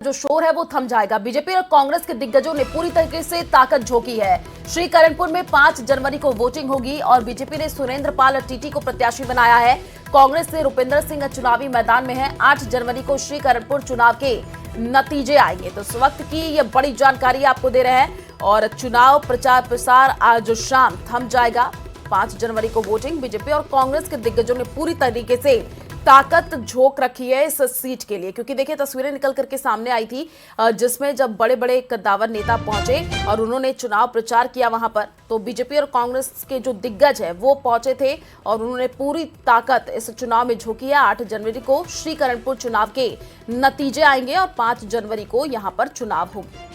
जो शोर है वो थम जाएगा। बीजेपी और कांग्रेस के दिग्गजों ने पूरी तरीके से ताकत झोंकी है। श्रीकरणपुर में 5 जनवरी को वोटिंग होगी और बीजेपी ने सुरेंद्र पाल टीटी को प्रत्याशी बनाया है। कांग्रेस से रुपिंदर सिंह चुनावी मैदान में है। 8 जनवरी को श्रीकरणपुर चुनाव के नतीजे आएंगे। तो इस वक्त की ये बड़ी जानकारी आपको दे रहे हैं और चुनाव प्रचार प्रसार आज शाम थम जाएगा। 5 जनवरी को वोटिंग। बीजेपी और कांग्रेस के दिग्गजों ने पूरी तरीके से ताकत झोंक रखी है इस सीट के लिए, क्योंकि देखिए तस्वीरें निकल करके सामने आई थी जिसमें जब बड़े बड़े कद्दावर नेता पहुंचे और उन्होंने चुनाव प्रचार किया वहां पर, तो बीजेपी और कांग्रेस के जो दिग्गज है वो पहुंचे थे और उन्होंने पूरी ताकत इस चुनाव में झोंकी है। 8 जनवरी को श्रीकरणपुर चुनाव के नतीजे आएंगे और 5 जनवरी को यहां पर चुनाव होगी।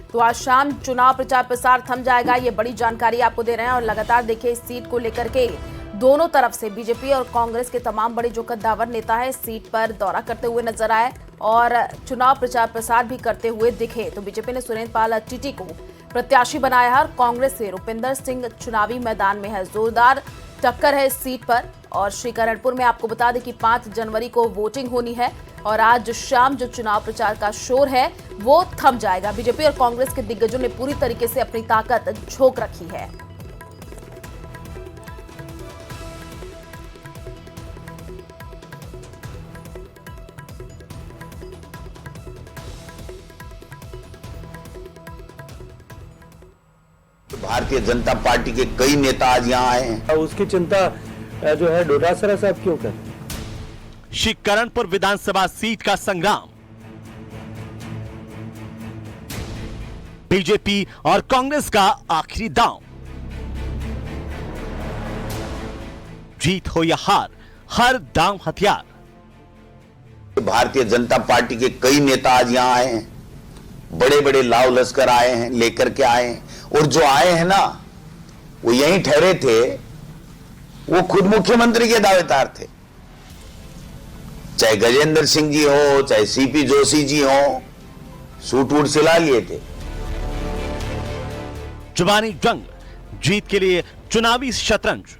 तो आज शाम चुनाव प्रचार प्रसार थम जाएगा, ये बड़ी जानकारी आपको दे रहे हैं। और लगातार देखिए इस सीट को लेकर के दोनों तरफ से बीजेपी और कांग्रेस के तमाम बड़े जो कद्दावर नेता है सीट पर दौरा करते हुए नजर आए और चुनाव प्रचार प्रसार भी करते हुए दिखे। तो बीजेपी ने सुरेंद्र पाल टीटी को प्रत्याशी बनाया है और कांग्रेस से रुपिंदर सिंह चुनावी मैदान में है। जोरदार टक्कर है इस सीट पर। और श्रीकरणपुर में आपको बता दें कि 5 जनवरी को वोटिंग होनी है और आज शाम जो चुनाव प्रचार का शोर है वो थम जाएगा। बीजेपी और कांग्रेस के दिग्गजों ने पूरी तरीके से अपनी ताकत झोंक रखी है। भारतीय जनता पार्टी के कई नेता आज यहाँ आए हैं। उसकी चिंता जो है डोटासरा साहब क्यों करें? श्रीकरणपुर विधानसभा सीट का संग्राम बीजेपी और कांग्रेस का आखिरी दांव। जीत हो या हार, हर दांव हथियार। भारतीय जनता पार्टी के कई नेता आज यहाँ आए हैं। बड़े बड़े लाव लश्कर आए हैं, लेकर के आए हैं। और जो आए हैं ना वो यहीं ठहरे थे, वो खुद मुख्यमंत्री के दावेदार थे। चाहे गजेंद्र सिंह जी हो, चाहे सीपी जोशी जी हो, सूट वूट सिला लिए थे। जुबानी जंग, जीत के लिए चुनावी शतरंज।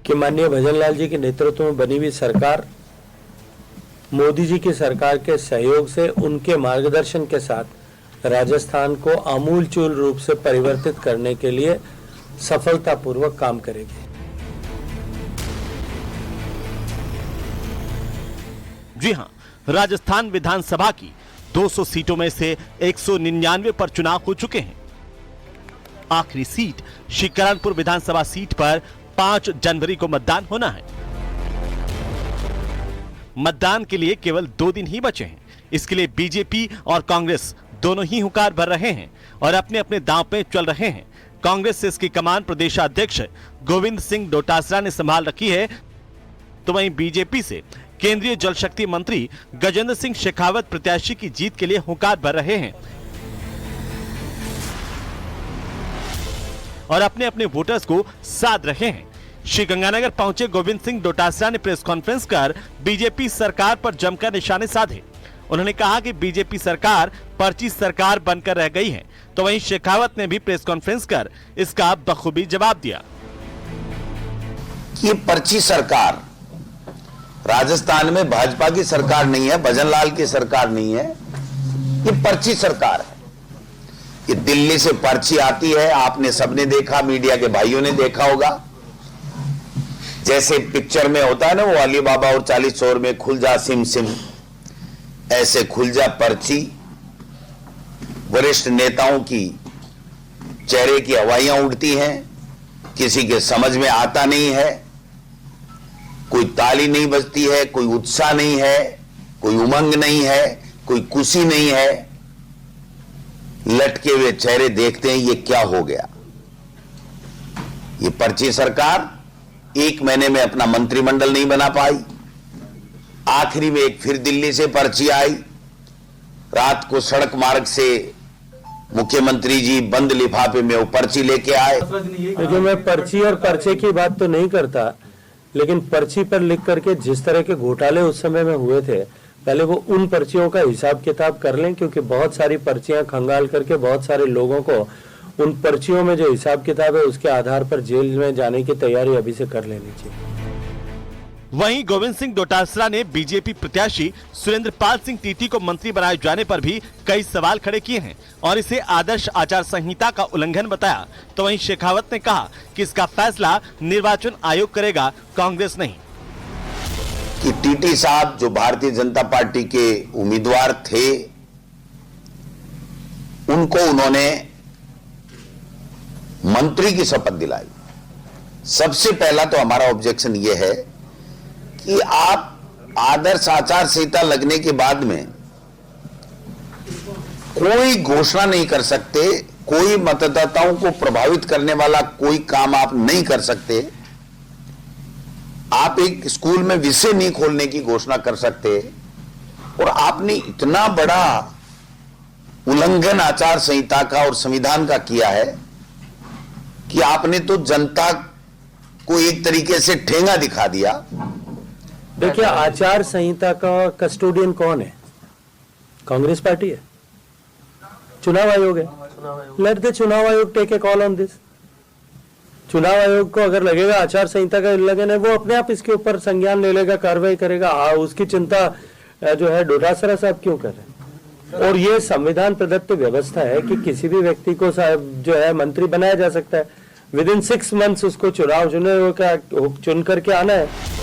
कि माननीय भजनलाल जी के नेतृत्व में बनी हुई सरकार मोदी जी की सरकार के सहयोग से उनके मार्गदर्शन के साथ राजस्थान को आमूलचूल रूप से परिवर्तित करने के लिए सफलतापूर्वक काम करेगी। जी हां, राजस्थान विधानसभा की 200 सीटों में से 199 पर चुनाव हो चुके हैं। आखिरी सीट श्रीकरणपुर विधानसभा सीट पर 5 जनवरी को मतदान होना है। मतदान के लिए केवल 2 दिन ही बचे हैं। इसके लिए बीजेपी और कांग्रेस दोनों ही हुंकार भर रहे हैं और अपने अपने दांव पे चल रहे हैं। कांग्रेस से इसकी कमान प्रदेशाध्यक्ष गोविंद सिंह डोटासरा ने संभाल रखी है, तो वहीं बीजेपी से केंद्रीय जल शक्ति मंत्री गजेंद्र सिंह शेखावत प्रत्याशी की जीत के लिए हुंकार भर रहे हैं और अपने अपने वोटर्स को साध रहे हैं। श्री गंगानगर पहुंचे गोविंद सिंह डोटासरा ने प्रेस कॉन्फ्रेंस कर बीजेपी सरकार पर जमकर निशाने साधे। उन्होंने कहा कि बीजेपी सरकार पर्ची सरकार बनकर रह गई है, तो वहीं शेखावत ने भी प्रेस कॉन्फ्रेंस कर इसका बखूबी जवाब दिया। ये पर्ची सरकार राजस्थान में भाजपा की सरकार नहीं है, भजनलाल की सरकार नहीं है, ये पर्ची सरकार है। ये दिल्ली से पर्ची आती है, आपने सबने देखा, मीडिया के भाइयों ने देखा होगा। जैसे पिक्चर में होता है ना वो अली बाबा और 40 चोर में खुल जा सिम सिम, ऐसे खुल जा पर्ची। वरिष्ठ नेताओं की चेहरे की हवाइयां उड़ती हैं, किसी के समझ में आता नहीं है, कोई ताली नहीं बजती है, कोई उत्साह नहीं है, कोई उमंग नहीं है, कोई खुशी नहीं है। लटके हुए चेहरे देखते हैं, ये क्या हो गया। ये पर्ची सरकार 1 महीने में अपना मंत्रिमंडल नहीं बना पाई। आखिरी में एक फिर दिल्ली से पर्ची आई। रात को सड़क मार्ग से मुख्यमंत्री जी बंद लिफाफे में वो पर्ची लेके आए। देखिए मैं पर्ची और पर्चे की बात तो नहीं करता, लेकिन पर्ची पर लिख करके जिस तरह के घोटाले उस समय में हुए थे, पहले वो उन पर्चियों का हिसाब किताब कर लें, क्योंकि बहुत सारी पर्चियां खंगाल करके बहुत सारे लोगों को उन पर्चियों में जो हिसाब किताब है उसके आधार पर जेल में जाने की तैयारी अभी से कर लेनी चाहिए। वहीं गोविंद सिंह डोटासरा ने बीजेपी प्रत्याशी सुरेंद्र पाल सिंह टीटी को मंत्री बनाए जाने पर भी कई सवाल खड़े किए हैं और इसे आदर्श आचार संहिता का उल्लंघन बताया। तो वहीं शेखावत ने कहा कि इसका फैसला निर्वाचन आयोग करेगा, कांग्रेस नहीं। कि टीटी साहब जो भारतीय जनता पार्टी के उम्मीदवार थे, उनको उन्होंने मंत्री की शपथ दिलाई। सबसे पहला तो हमारा ऑब्जेक्शन यह है कि आप आदर्श आचार संहिता लगने के बाद में कोई घोषणा नहीं कर सकते, कोई मतदाताओं को प्रभावित करने वाला कोई काम आप नहीं कर सकते। आप एक स्कूल में विषय नहीं खोलने की घोषणा कर सकते, और आपने इतना बड़ा उल्लंघन आचार संहिता का और संविधान का किया है कि आपने तो जनता को एक तरीके से ठेंगा दिखा दिया। देखिए, आचार संहिता का कस्टोडियन कौन है? कांग्रेस पार्टी है, चुनाव आयोग है। Late the Chunav Aayog take a call on this. Chunav Aayog को अगर लगेगा आचार संहिता का उल्लंघन है, वो अपने आप इसके ऊपर संज्ञान ले लेगा, कार्रवाई करेगा। उसकी चिंता जो है डोटासरा साहब क्यों कर रहे हैं? और ये संविधान प्रदत्त व्यवस्था है कि किसी भी व्यक्ति को जो है मंत्री बनाया जा सकता है। विद इन 6 मंथ्स उसको चुनाव चुन करके आना है।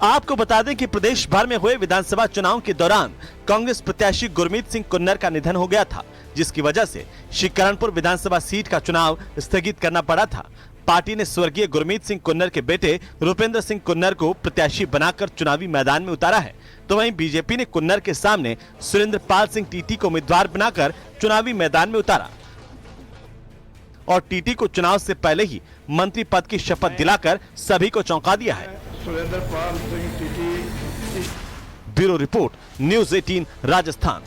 आपको बता दें कि प्रदेश भर में हुए विधानसभा चुनाव के दौरान कांग्रेस प्रत्याशी गुरमीत सिंह कुन्नर का निधन हो गया था, जिसकी वजह से श्रीकरणपुर विधानसभा सीट का चुनाव स्थगित करना पड़ा था। पार्टी ने स्वर्गीय गुरमीत सिंह कुन्नर के बेटे रुपेंद्र सिंह कुन्नर को प्रत्याशी बनाकर चुनावी मैदान में उतारा है। तो वहीं बीजेपी ने कुन्नर के सामने सुरेंद्र पाल सिंह टीटी को उम्मीदवार बनाकर चुनावी मैदान में उतारा और टीटी को चुनाव से पहले ही मंत्री पद की शपथ दिलाकर सभी को चौंका दिया है। Surendra Pal Singh TT. Bureau report, news 18 Rajasthan.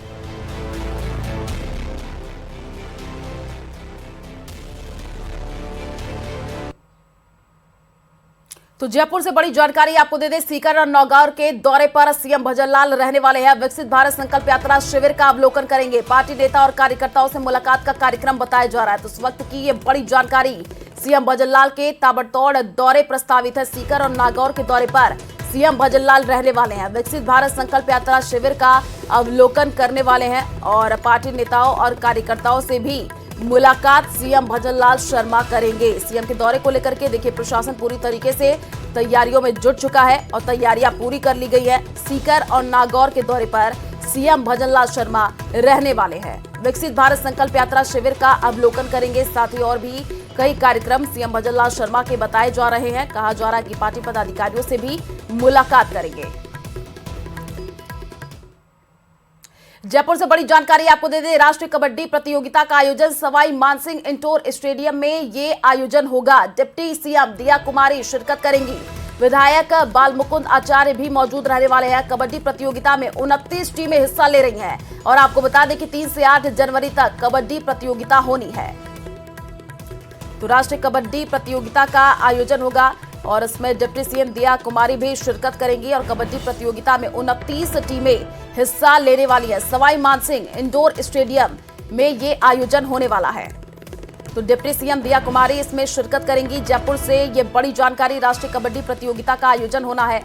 तो जयपुर से बड़ी जानकारी आपको दे दें, सीकर और नौगांव के दौरे पर सीएम भजनलाल रहने वाले हैं। विकसित भारत संकल्प यात्रा शिविर का अवलोकन करेंगे। पार्टी नेता और कार्यकर्ताओं से मुलाकात का कार्यक्रम बताया जा रहा है। तो इस वक्त की ये बड़ी जानकारी, सीएम भजनलाल के ताबड़तोड़ दौरे प्रस्तावित है। सीकर और नागौर के दौरे पर सीएम भजनलाल रहने वाले हैं। विकसित भारत संकल्प यात्रा शिविर का अवलोकन करने वाले हैं और पार्टी नेताओं और कार्यकर्ताओं से भी मुलाकात सीएम भजनलाल शर्मा करेंगे। सीएम के दौरे को लेकर के देखिए, प्रशासन पूरी तरीके से तैयारियों में जुट चुका है और तैयारियां पूरी कर ली गई है। सीकर और नागौर के दौरे पर सीएम भजनलाल शर्मा रहने वाले हैं। विकसित भारत संकल्प यात्रा शिविर का अवलोकन करेंगे। साथ ही और भी कई कार्यक्रम सीएम भजनलाल शर्मा के बताए जा रहे हैं। कहा जा रहा है कि पार्टी पदाधिकारियों से भी मुलाकात करेंगे। जयपुर से बड़ी जानकारी आपको दे दें, राष्ट्रीय कबड्डी प्रतियोगिता का आयोजन सवाई मानसिंह इंडोर स्टेडियम में ये आयोजन होगा। डिप्टी सीएम दिया कुमारी शिरकत करेंगी। विधायक बालमुकुंद आचार्य भी मौजूद रहने वाले हैं। कबड्डी प्रतियोगिता में 29 टीमें हिस्सा ले रही हैं और आपको बता दें कि 3 से 8 जनवरी तक कबड्डी प्रतियोगिता होनी है। तो राष्ट्रीय कबड्डी प्रतियोगिता का आयोजन होगा और इसमें डिप्टी सीएम दिया कुमारी भी शिरकत करेंगी और कबड्डी प्रतियोगिता में 29 टीमें हिस्सा लेने वाली है। सवाई मानसिंह इंडोर स्टेडियम में ये आयोजन होने वाला है। तो डिप्टी सीएम दिया कुमारी इसमें शिरकत करेंगी। जयपुर से ये बड़ी जानकारी, राष्ट्रीय कबड्डी प्रतियोगिता का आयोजन होना है।